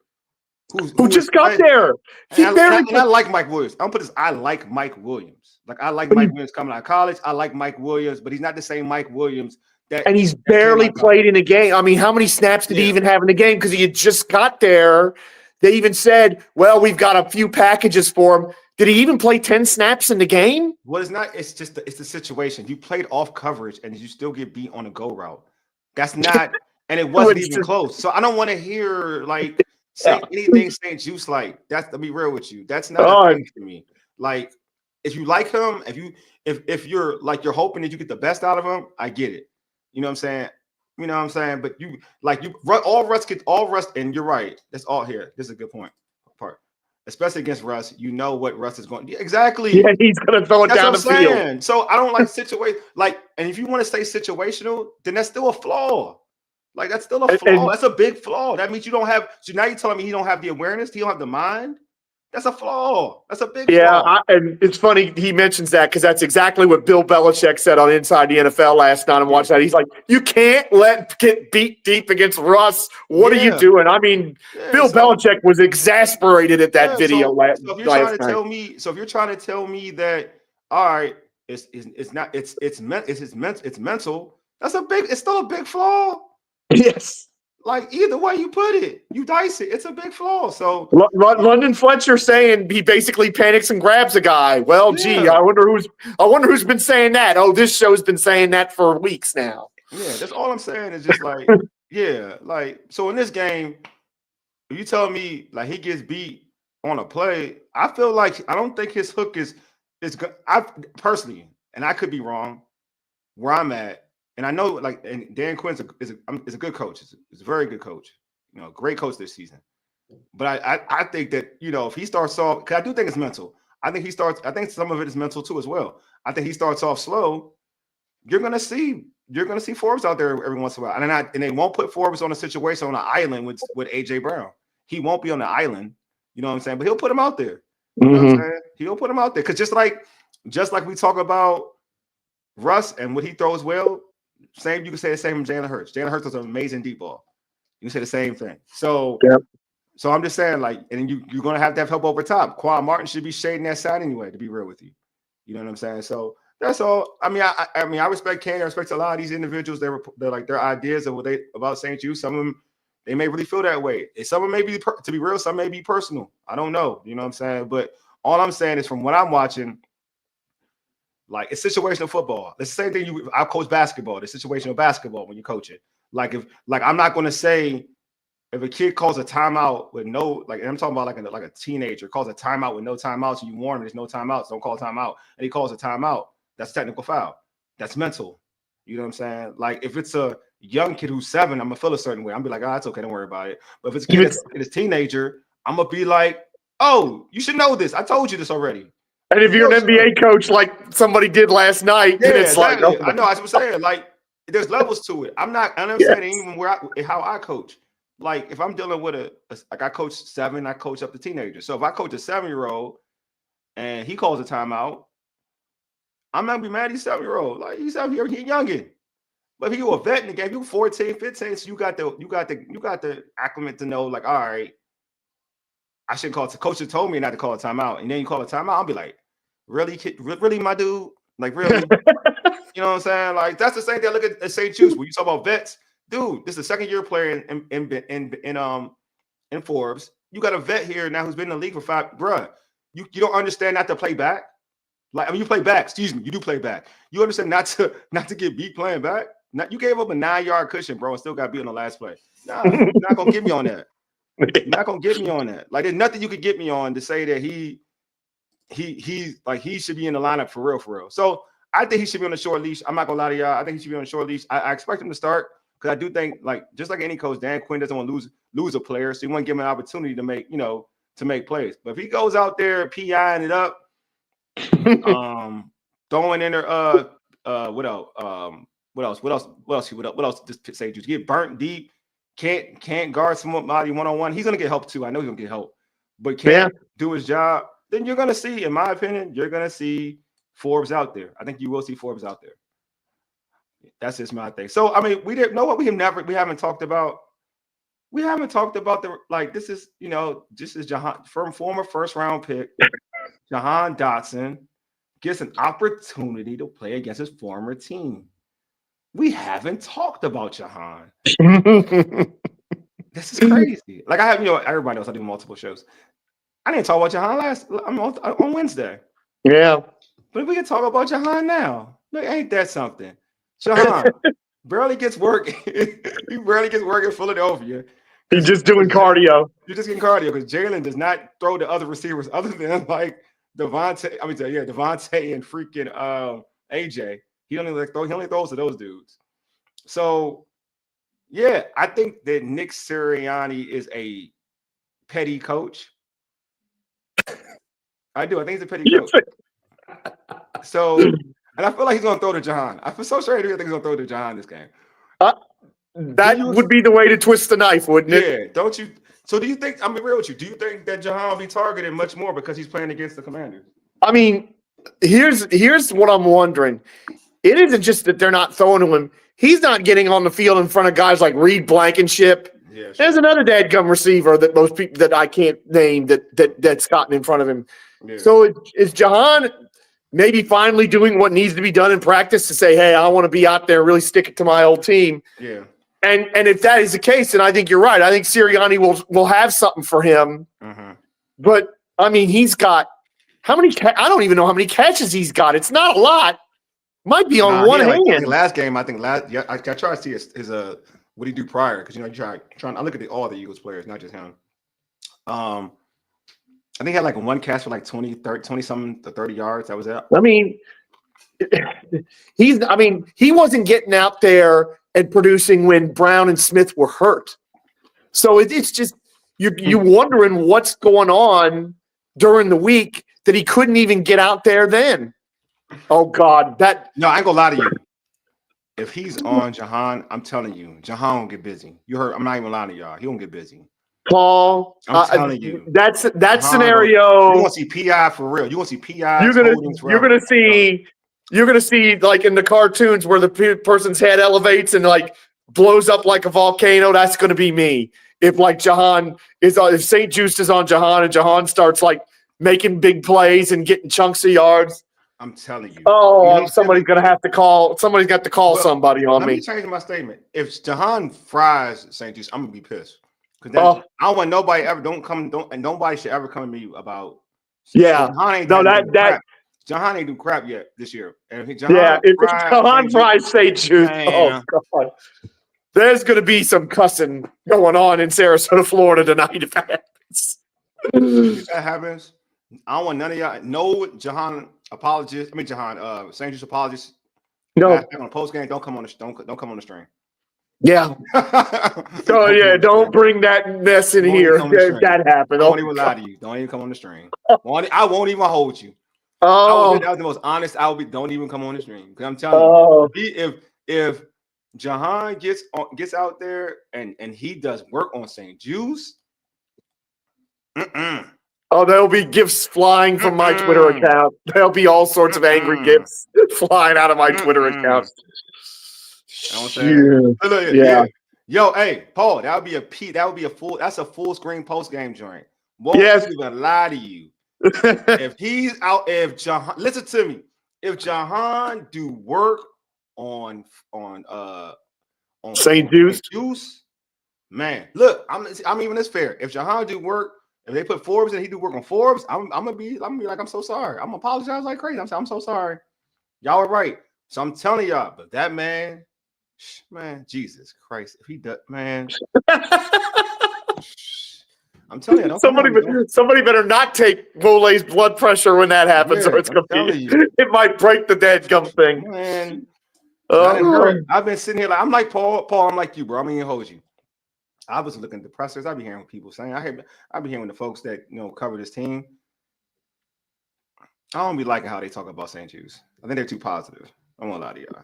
who just got there. And I like Mike Williams. I'm gonna put this. I like Mike Williams. Like I like Mike Williams coming out of college. I like Mike Williams, but he's not the same Mike Williams. And he's barely played in a game. I mean, how many snaps did he even have in the game? Because he had just got there. They even said, well, we've got a few packages for him. Did he even play 10 snaps in the game? Well, it's not. It's just it's the situation. You played off coverage and you still get beat on a go route. That's not, and it wasn't even close. So I don't want to hear like say anything St. Juice like. That's to be real with you. That's not a thing to me. Like if you like him, if you're like you're hoping that you get the best out of him, I get it. You know what I'm saying? You know what I'm saying? But all Russ, and you're right. That's all here. This is a good part. Especially against Russ, you know what Russ is going to do. Exactly. Yeah, he's going to throw it down the field. So I don't like situation. Like, and if you want to stay situational, then that's still a flaw. Like, that's still a flaw. That's a big flaw. That means you don't have. So now you're telling me he don't have the awareness. He don't have the mind. That's a flaw. That's a big flaw. And it's funny he mentions that because that's exactly what Bill Belichick said on Inside the NFL last night. And watched that. He's like, you can't get beat deep against Russ. What are you doing? I mean, Bill Belichick was exasperated at that video last night. So if you're trying to tell me that, all right, it's mental. It's still a big flaw. Yes. Like either way you put it, you dice it. It's a big flaw. So London Fletcher saying he basically panics and grabs a guy. Well, gee, I wonder who's been saying that. Oh, this show's been saying that for weeks now. Yeah, that's all I'm saying is just like so in this game, if you tell me like he gets beat on a play, I feel like I don't think his hook is good. I personally, and I could be wrong, where I'm at. And I know, like, and Dan Quinn's is a good coach. He's a very good coach. You know, great coach this season. But I think that, you know, if he starts off, because I do think it's mental. I think some of it is mental too as well. I think he starts off slow. You're gonna see Forbes out there every once in a while, and they won't put Forbes on a situation on an island with AJ Brown. He won't be on the island. You know what I'm saying? But he'll put him out there. You know what I'm saying? He'll put him out there because just like we talk about Russ and what he throws well. You can say the same from Jalen Hurts. Jalen Hurts is an amazing deep ball. You can say the same thing. So, so I'm just saying, like, and you're going to have help over top. Quan Martin should be shading that side anyway, to be real with you. You know what I'm saying? So that's all. I mean, I respect Candi. I respect a lot of these individuals. They're like their ideas of about St. Jude. Some of them, they may really feel that way. Some of them may be, to be real, some may be personal. I don't know. You know what I'm saying? But all I'm saying is from what I'm watching, like it's situational football. It's the same thing I coach basketball. It's situational basketball when you coach it. I'm not going to say if a kid calls a timeout with no, like, and I'm talking about like a teenager calls a timeout with no timeouts, and you warn him there's no timeouts, don't call a timeout, and he calls a timeout, that's technical foul. That's mental. You know what I'm saying? Like, if it's a young kid who's 7, I'm gonna feel a certain way. I'm gonna be like, oh, it's okay, don't worry about it. But if it's a kid that's a teenager, I'm gonna be like, oh, you should know this. I told you this already. And if you're an NBA coach like somebody did last night, then it's exactly. like, I know. I was saying, like, there's levels to it. I'm saying even how I coach. Like, if I'm dealing with like, I coach 7, I coach up to teenagers. So if I coach a 7-year-old and he calls a timeout, I'm not gonna be mad. He's 7-year-old. Like, he's out here, he's youngin'. But if you a vet in the game, you 14, 15, so you got the acclimate to know, like, all right, I shouldn't call it. The coach told me not to call a timeout, and then you call a timeout. I'll be like, really, my dude? Like, really? You know what I'm saying? Like, that's the same thing I look at St. Juice. When you talk about vets, dude, this is a 2nd-year player in Forbes. You got a vet here now who's been in the league for 5. Bruh, you don't understand not to play back. Like, I mean, you play back. Excuse me, you do play back. You understand not to get beat playing back. You gave up a 9-yard cushion, bro, and still got beat on the last play. Nah, you're not gonna get me on that. You're not gonna get me on that. Like, there's nothing you could get me on to say that he should be in the lineup for real. So I think he should be on a short leash. I'm not gonna lie to y'all. I think he should be on a short leash. I expect him to start because I do think, like, just like any coach, Dan Quinn doesn't want to lose a player, so he want to give him an opportunity to make plays. But if he goes out there PIing it up, throwing in there, what else? Just say, just get burnt deep. Can't guard somebody one-on-one. He's gonna get help too. I know he's gonna get help, but can't do his job. Then you're gonna see, in my opinion, Forbes out there. I think you will see Forbes out there. That's just my thing. So I mean, we didn't know what we haven't talked about. We haven't talked about this is Jahan, former 1st-round pick, Jahan Dotson gets an opportunity to play against his former team. We haven't talked about Jahan. This is crazy. Like, I have, everybody knows I do multiple shows. I didn't talk about Jahan on Wednesday. Yeah. But if we can talk about Jahan now, look, ain't that something? Jahan barely gets work. He barely gets work in Philadelphia. He's just doing cardio. You're just getting cardio because Jaylen does not throw to other receivers other than like Devontae and freaking AJ. He only throws to those dudes. So, yeah, I think that Nick Sirianni is a petty coach. I do. I think he's a petty coach. So, and I feel like he's going to throw to Jahan. I feel so sure I think he's going to throw to Jahan this game. That would be the way to twist the knife, wouldn't it? Yeah, don't you? So do you think, I'm being real with you, do you think that Jahan will be targeted much more because he's playing against the Commanders? I mean, here's what I'm wondering. It isn't just that they're not throwing to him. He's not getting on the field in front of guys like Reed Blankenship. Yeah, sure. There's another dadgum receiver that most people that I can't name that's gotten in front of him. Yeah. So is Jahan maybe finally doing what needs to be done in practice to say, hey, I want to be out there, really stick it to my old team. Yeah. And if that is the case, then I think you're right. I think Sirianni will have something for him. Mm-hmm. But, I mean, he's got how many I don't even know how many catches he's got. It's not a lot. Might be on one hand. Like last game, I try to see his what he do prior because you trying. I look at all the Eagles players, not just him. I think he had like one catch for like 20 something to 30 yards. That was it. I mean, he wasn't getting out there and producing when Brown and Smith were hurt. So it's just you're wondering what's going on during the week that he couldn't even get out there then. Oh God, no, I ain't gonna lie to you. If he's on Jahan, I'm telling you, Jahan will get busy. You heard? I'm not even lying to y'all. He won't get busy. Paul, I'm telling you, that Jahan, scenario. You want to see PI for real? You want to see PI? You're gonna see like in the cartoons where the person's head elevates and like blows up like a volcano. That's gonna be me. If like Jahan is on, if St. Juice is on Jahan and Jahan starts like making big plays and getting chunks of yards. I'm telling you. Oh, somebody's gonna have to call. Somebody's got to call somebody on me. Let me change my statement. If Jahan fries St. Juice, I'm gonna be pissed because I don't want nobody ever. And nobody should ever come to me about. Yeah. Jahan ain't do crap yet this year. And if Jahan fries St. Juice, oh God. There's going to be some cussing going on in Sarasota, Florida tonight if that happens. If that happens, I don't want none of y'all. No Jahan apologists. I mean Jahan, St. Jude's apologists. No. On the post game, don't come on the stream. Yeah. Oh yeah, don't bring that mess in here. That happened. Don't even lie to you. Don't even come on the stream. I won't even hold you. Oh, that was the most honest. Don't even come on the stream. Because I'm telling you, if Jahan gets out there and he does work on St. Jude's, oh, there'll be gifts flying from my Twitter account. There'll be all sorts of angry gifts flying out of my Twitter account. Yeah. Yo, hey, Paul, that would be a full screen post game joint. Won't even lie to you. If he's out, if Jahan, listen to me, if Jahan do work on St. Juice, man, look, I'm even this fair. If Jahan do work, if they put Forbes and he do work on Forbes, I'm gonna be like, I'm so sorry. I'm gonna apologize like crazy. I'm so sorry. Y'all are right. So I'm telling y'all, but that man, Jesus Christ, if he does, man. I'm telling you, somebody better not take Vole's blood pressure when that happens, or it's gonna be. It might break the dead gum thing. Man, I've been sitting here I'm like Paul. I'm like you, bro. I'm gonna hold you. I was looking at the pressers. I be hearing what people saying. I be hearing the folks that cover this team. I don't be liking how they talk about St. Jude's. I think they're too positive. I won't lie to y'all.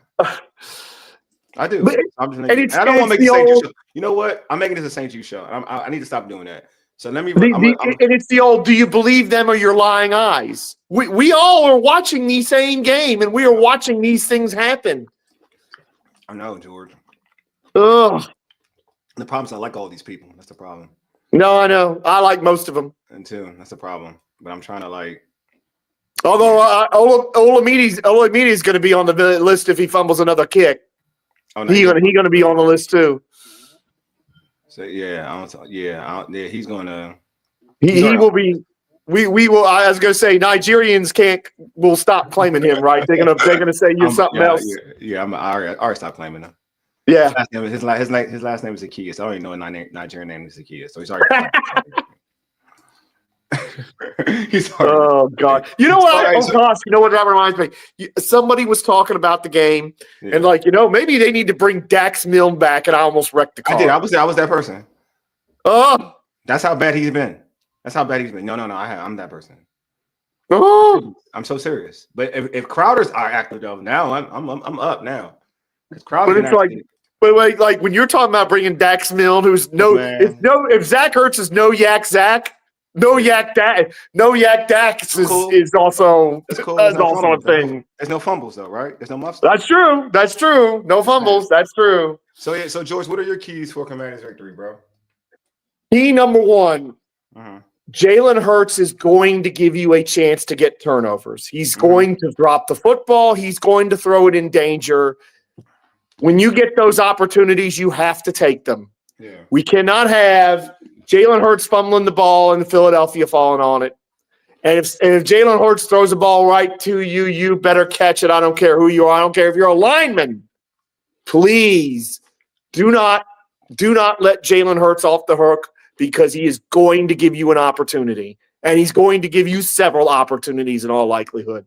I do. I don't want to make it St. Jude show. You know what? I'm making this a St. Jude show. I need to stop doing that. So let me. And it's the old, do you believe them or your lying eyes? We all are watching the same game, and we are watching these things happen. I know, George. Ugh. The problem is I like all these people. That's the problem. No, I know. I like most of them. And too. That's the problem. But I'm trying to like. Although Olamide's going to be on the list if he fumbles another kick. Oh, no, he's going to be on the list too. So he's going to. He will be. We will. I was going to say Nigerians will stop claiming him, right? They're going to say you're something else. Yeah. I already stopped claiming him. Yeah. His last name is Zacchaeus. I already know a Nigerian name is Zacchaeus, so he's already. Oh God! You know what? Oh gosh! You know what that reminds me? Somebody was talking about the game, and maybe they need to bring Dax Milne back, and I almost wrecked the car. I did. I was that person. Oh, that's how bad he's been. No. I'm that person. Oh, I'm so serious. But if Crowder's are active though, now I'm up now. Because Crowder. But like when you're talking about bringing Dax Milne, if Zach Ertz is no yak Zach. No yak Dax is also a thing. There's no fumbles though, right? There's no muffs. That's true. No fumbles. That's true. So George, what are your keys for Commanders victory, bro? Key number one: Jalen Hurts is going to give you a chance to get turnovers. He's going to drop the football. He's going to throw it in danger. When you get those opportunities, you have to take them. Yeah. We cannot have Jalen Hurts fumbling the ball and Philadelphia falling on it. And if Jalen Hurts throws a ball right to you, you better catch it. I don't care who you are. I don't care if you're a lineman. Please do not let Jalen Hurts off the hook, because he is going to give you an opportunity. And he's going to give you several opportunities in all likelihood.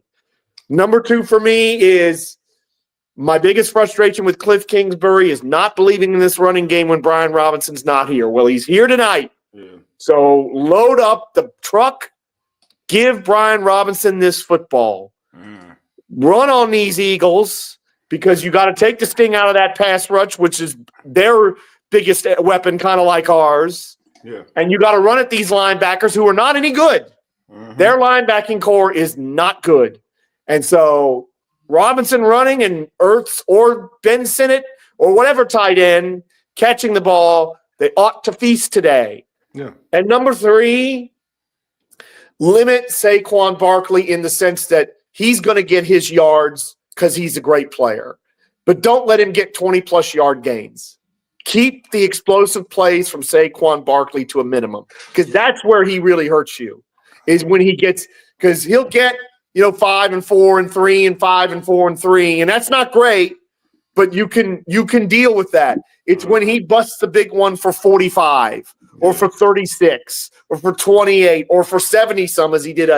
Number two for me is my biggest frustration with Cliff Kingsbury is not believing in this running game when Brian Robinson's not here. Well, he's here tonight. Yeah. So load up the truck. Give Brian Robinson this football. Run on these Eagles, because you got to take the sting out of that pass rush, which is their biggest weapon, kind of like ours. Yeah. And you got to run at these linebackers who are not any good. Their linebacking core is not good. And so Robinson running and Ertz or Ben Sinnott or whatever tight end catching the ball, they ought to feast today. Yeah. And number three, limit Saquon Barkley in the sense that he's going to get his yards because he's a great player. But don't let him get 20-plus yard gains. Keep the explosive plays from Saquon Barkley to a minimum, because that's where he really hurts you, is when he gets – because he'll get – 5 and 4 and 3 and 5 and 4 and 3, and that's not great. but you can deal with that. It's when he busts the big one for 45 or for 36 or for 28 or for 70 some as he did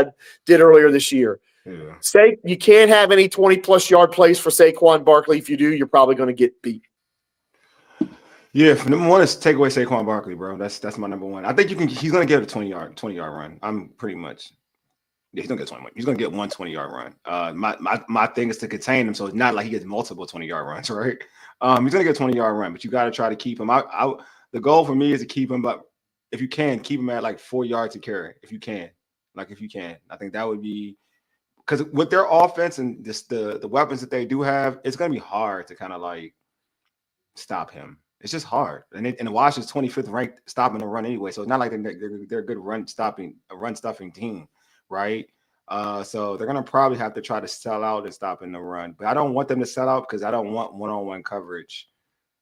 earlier this year. Yeah. Say you can't have any 20-plus yard plays for Saquon Barkley. If you do, you're probably going to get beat. Yeah, number one is take away Saquon Barkley, bro. That's my number one. I think he's gonna get a 20-yard run. I'm pretty much he's gonna get 20. He's gonna get one 20-yard run. My thing is to contain him, so it's not like he gets multiple 20-yard runs, right? He's gonna get a 20-yard run, but you gotta try to keep him. The goal for me is to keep him, but if you can, keep him at like 4 yards to carry. If you can. I think that would be because with their offense and the weapons that they do have, it's gonna be hard to kind of like stop him. It's just hard, and Washington's 25th ranked stopping the run anyway. So it's not like they're a good run stuffing team, right? So they're gonna probably have to try to sell out and stop in the run. But I don't want them to sell out because I don't want one-on-one coverage.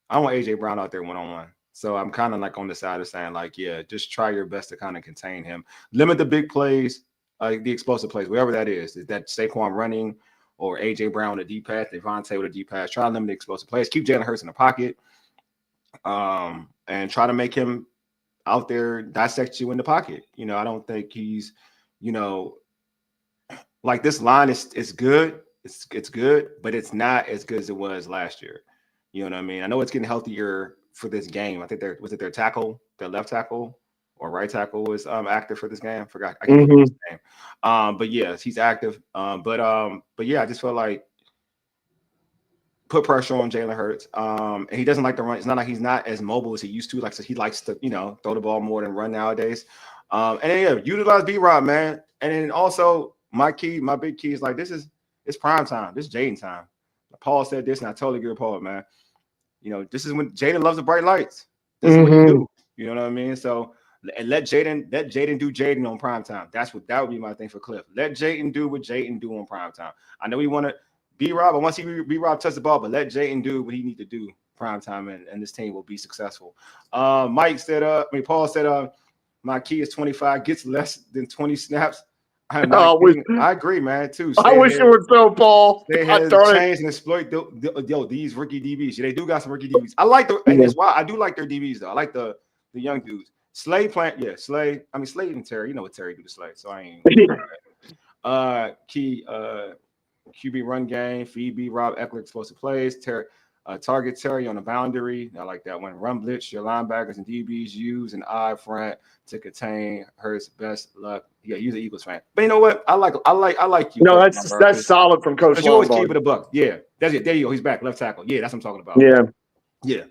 I don't want AJ Brown out there one-on-one. So I'm kind of like on the side of saying like, yeah, just try your best to kind of contain him. Limit the big plays, the explosive plays, whatever that is. Is that Saquon running or AJ Brown with a deep pass, Devontae with a deep pass? Try to limit the explosive plays. Keep Jalen Hurts in the pocket. And try to make him out there dissect you in the pocket. I don't think he's, like this line is good. It's good, but it's not as good as it was last year. You know what I mean? I know it's getting healthier for this game. I think their left tackle or right tackle was active for this game. I forgot. I can't remember his name. But yes, he's active. But yeah, I just feel like put pressure on Jalen Hurts. And he doesn't like to run. It's not like he's not as mobile as he used to. Like, so he likes to, throw the ball more than run nowadays. And then utilize B-Rob, man. And then also my big key is like it's prime time. This is Jayden time. Paul said this, and I totally agree with Paul, man. This is when Jayden loves the bright lights. This is what you do. You know what I mean? So and let Jayden do Jayden on prime time. That would be my thing for Cliff. Let Jayden do what Jayden do on prime time. I know we want to B-Rob. I want to see B-Rob touch the ball, but let Jayden do what he needs to do prime time, and this team will be successful. Paul said, my key is 25, gets less than 20 snaps. I agree, man, too. I wish it was so, Paul. They had to change and exploit these rookie DBs. Yeah, they do got some rookie DBs. I like that's why I do like their DBs, though. I like the young dudes. Slay playing, yeah, Slay. I mean, Slay and Terry. You know what Terry do to Slay, so I ain't. Key, QB run game, feed B-Rob, Eckler explosive plays, target Terry on the boundary. I like that one. Run blitz, your linebackers and DBs use an eye front to contain Hurts. Best luck. Yeah, you're the Eagles fan. But you know what? I like you. No, that's solid from Coach. You always keep it a buck. Yeah, that's it. There you go. He's back, left tackle. Yeah, that's what I'm talking about. Yeah.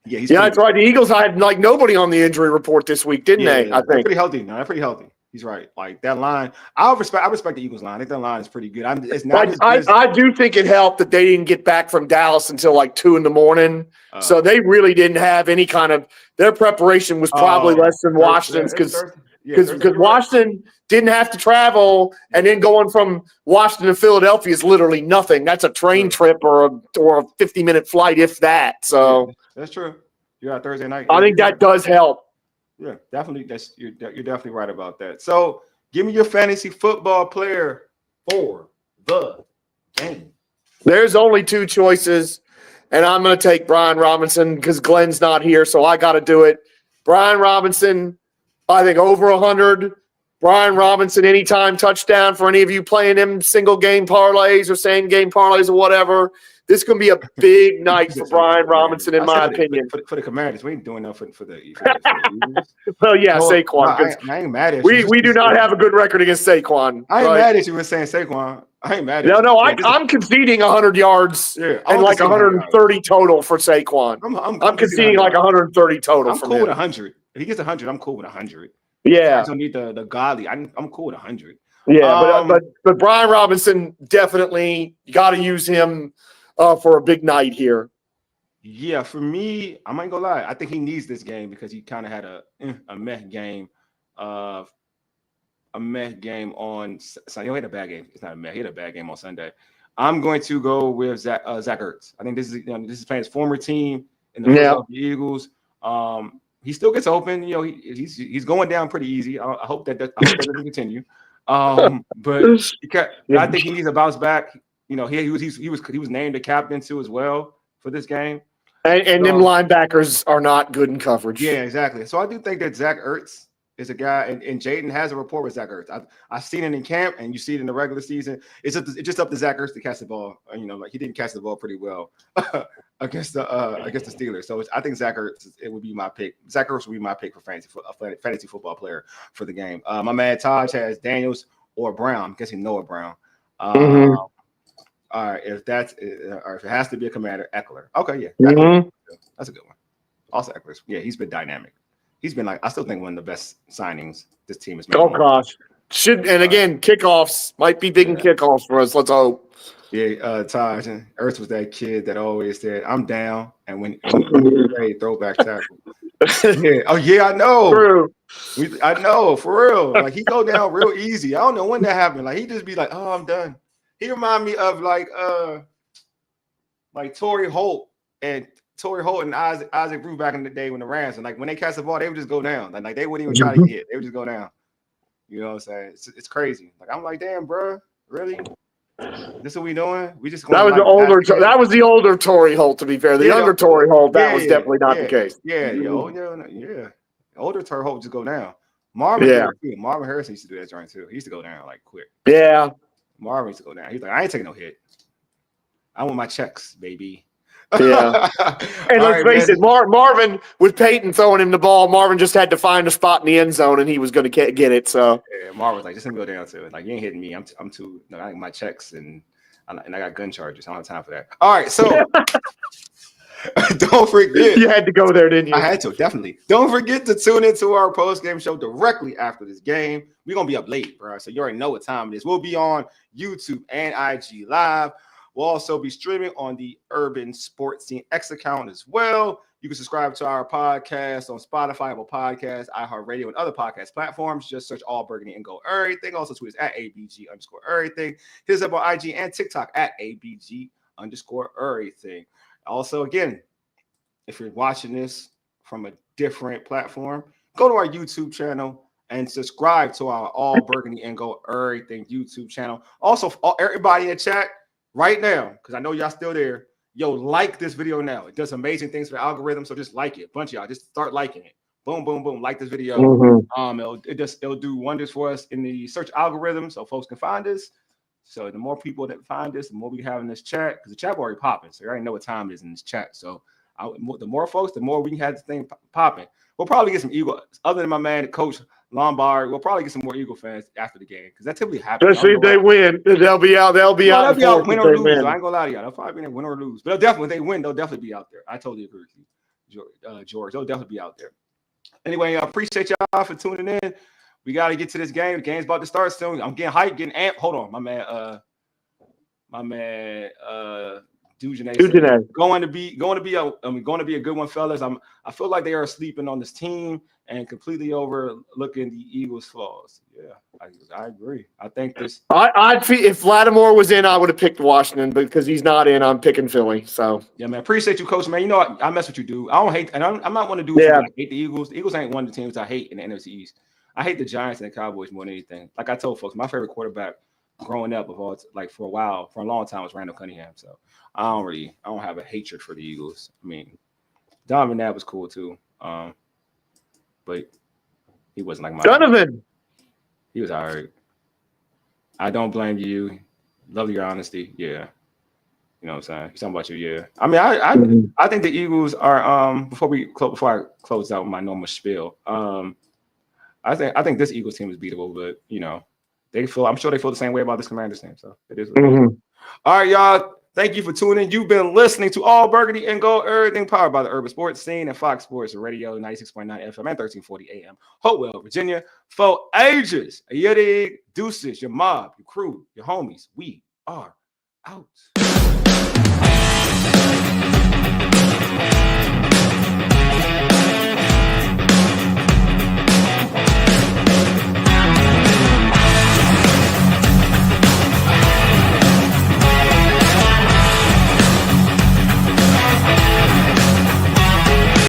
That's right. The Eagles had like nobody on the injury report this week, didn't they? I think they're pretty healthy. No, they're pretty healthy. He's right. Like that line, I respect the Eagles line. I think that line is pretty good. I do think it helped that they didn't get back from Dallas until like 2 a.m. So they really didn't have any kind of their preparation was probably less than Washington's because Washington didn't have to travel, and then going from Washington to Philadelphia is literally nothing. That's a train trip or a 50-minute flight, if that. So that's true. You're out Thursday night. I think that does help. Yeah, definitely. You're definitely right about that. So, give me your fantasy football player for the game. There's only 2 choices, and I'm going to take Brian Robinson because Glenn's not here, so I got to do it. Brian Robinson, I think over 100. Brian Robinson, anytime touchdown for any of you playing them single game parlays or same game parlays or whatever. This is going to be a big night for Brian Robinson, in my opinion. For the Commanders, we ain't doing that for the Well, yeah, Saquon. I ain't mad at you. We do not have a good record against Saquon. I ain't mad at you for saying Saquon. I ain't mad at you. No, I'm conceding 100 yards and like 130 total for Saquon. I'm conceding like 130 total. I'm cool with 100. If he gets 100, I'm cool with 100. Yeah. I don't need the godly. I'm cool with 100. Yeah, but Brian Robinson, definitely got to use him for a big night here. Yeah, for me, I might go lie. I think he needs this game because he kind of had a meh game. A meh game on Sunday. He had a bad game. It's not a meh. He had a bad game on Sunday. I'm going to go with Zach Ertz. I think this is playing his former team in the Eagles. He still gets open. He's going down pretty easy. I hope that doesn't continue. But I think he needs a bounce back. He was named the captain too as well. for this game. And them linebackers are not good in coverage. Yeah, exactly. So I do think that Zach Ertz is a guy, and Jayden has a rapport with Zach Ertz. I've seen it in camp, and you see it in the regular season. It's just up to Zach Ertz to catch the ball. Like he didn't catch the ball pretty well against the Steelers. So I think Zach Ertz would be my pick. Zach Ertz would be my pick for fantasy football player for the game. My man Taj has Daniels or Brown. I'm guessing Noah Brown. All right, if it has to be a Commander, Eckler. Okay, yeah, that's a good one. Also, Eckler. Yeah, he's been dynamic. He's been I still think one of the best signings this team has made. Oh gosh, kickoffs might be big in kickoffs for us. Let's hope. Yeah, Taj and Ertz was that kid that always said, "I'm down," and when he played throwback tackle. Yeah. Oh yeah, I know. True. I know for real. Like he go down real easy. I don't know when that happened. Like he just be like, "Oh, I'm done." He remind me of like Torrey Holt and Isaac Brew back in the day when the Rams, and like when they catch the ball, they would just go down. Like they wouldn't even try to hit. They would just go down. You know what I'm saying? It's crazy. Like I'm like, damn, bro, really? This is what we doing? We just that was the older Torrey Holt. To be fair, the younger Torrey Holt, that was definitely not the case. Yeah. Older Torrey Holt just go down. Marvin Harrison used to do that joint too. He used to go down like quick. Yeah. Marvin used to go down. He's like, I ain't taking no hit. I want my checks, baby. Yeah. And let's face it, Marvin, with Peyton throwing him the ball, Marvin just had to find a spot in the end zone, and he was going to get it. So yeah, Marvin's like, just let me go down to it. Like, you ain't hitting me. I'm too. I got my checks and I got gun charges. I don't have time for that. All right, so don't forget. You had to go there, didn't you? I had to, definitely. Don't forget to tune into our post-game show directly after this game. We're going to be up late, bro. So you already know what time it is. We'll be on YouTube and IG Live. We'll also be streaming on the Urban Sports Scene X account as well. You can subscribe to our podcast on Spotify, Apple Podcasts, iHeartRadio, and other podcast platforms. Just search All Burgundy and Go Everything. Also tweet us at ABG_everything. Hit us up on IG and TikTok at ABG_everything. Also, again, if you're watching this from a different platform, go to our YouTube channel and subscribe to our All Burgundy and Go Everything YouTube channel. Also, everybody in the chat right now, because I know y'all still there, yo, like this video now. It does amazing things for the algorithm, so just like it. A bunch of y'all, just start liking it. Boom, boom, boom. Like this video. It'll do wonders for us in the search algorithm so folks can find us. So the more people that find us, the more we have in this chat, because the chat already popping. So you already know what time it is in this chat. So the more folks, the more we can have this thing popping. We'll probably get some Eagle, other than my man, Coach Lombard. We'll probably get some more Eagle fans after the game, because that typically happens. Especially if they win, they'll be out. They'll be out. Win or lose. I ain't gonna lie to y'all. They'll probably be there, win or lose. But if they win, they'll definitely be out there. I totally agree with you, George. They'll definitely be out there. Anyway, I appreciate y'all for tuning in. We got to get to this game. The game's about to start soon. I'm getting hyped, getting amped. Hold on, my man, Dujanay. Going to be a good one, fellas. I feel like they are sleeping on this team and completely overlooking the Eagles' flaws. Yeah, I agree. I think this. If Lattimore was in, I would have picked Washington, but because he's not in, I'm picking Philly. So yeah, man. Appreciate you, Coach. Man, you know I mess with you, dude. I don't hate, and I'm not one to do. Yeah. I hate the Eagles. The Eagles ain't one of the teams I hate in the NFC East. I hate the Giants and the Cowboys more than anything. Like I told folks, my favorite quarterback growing up for a long time was Randall Cunningham. So I don't have a hatred for the Eagles. I mean, Donovan Knapp was cool too. But he wasn't like my Donovan. He was all right. I don't blame you. Love your honesty. Yeah. You know what I'm saying? He's talking about you, yeah. I mean, I think the Eagles are before I close out my normal spiel. I think this Eagles team is beatable, but you know, I'm sure they feel the same way about this Commanders team. So it is what it is. All right, y'all. Thank you for tuning in. You've been listening to All Burgundy and Gold, everything powered by the Urban Sports Scene and Fox Sports Radio, 96.9 FM and 1340 AM. Hopewell, Virginia. For ages, your dig, deuces, your mob, your crew, your homies. We are out.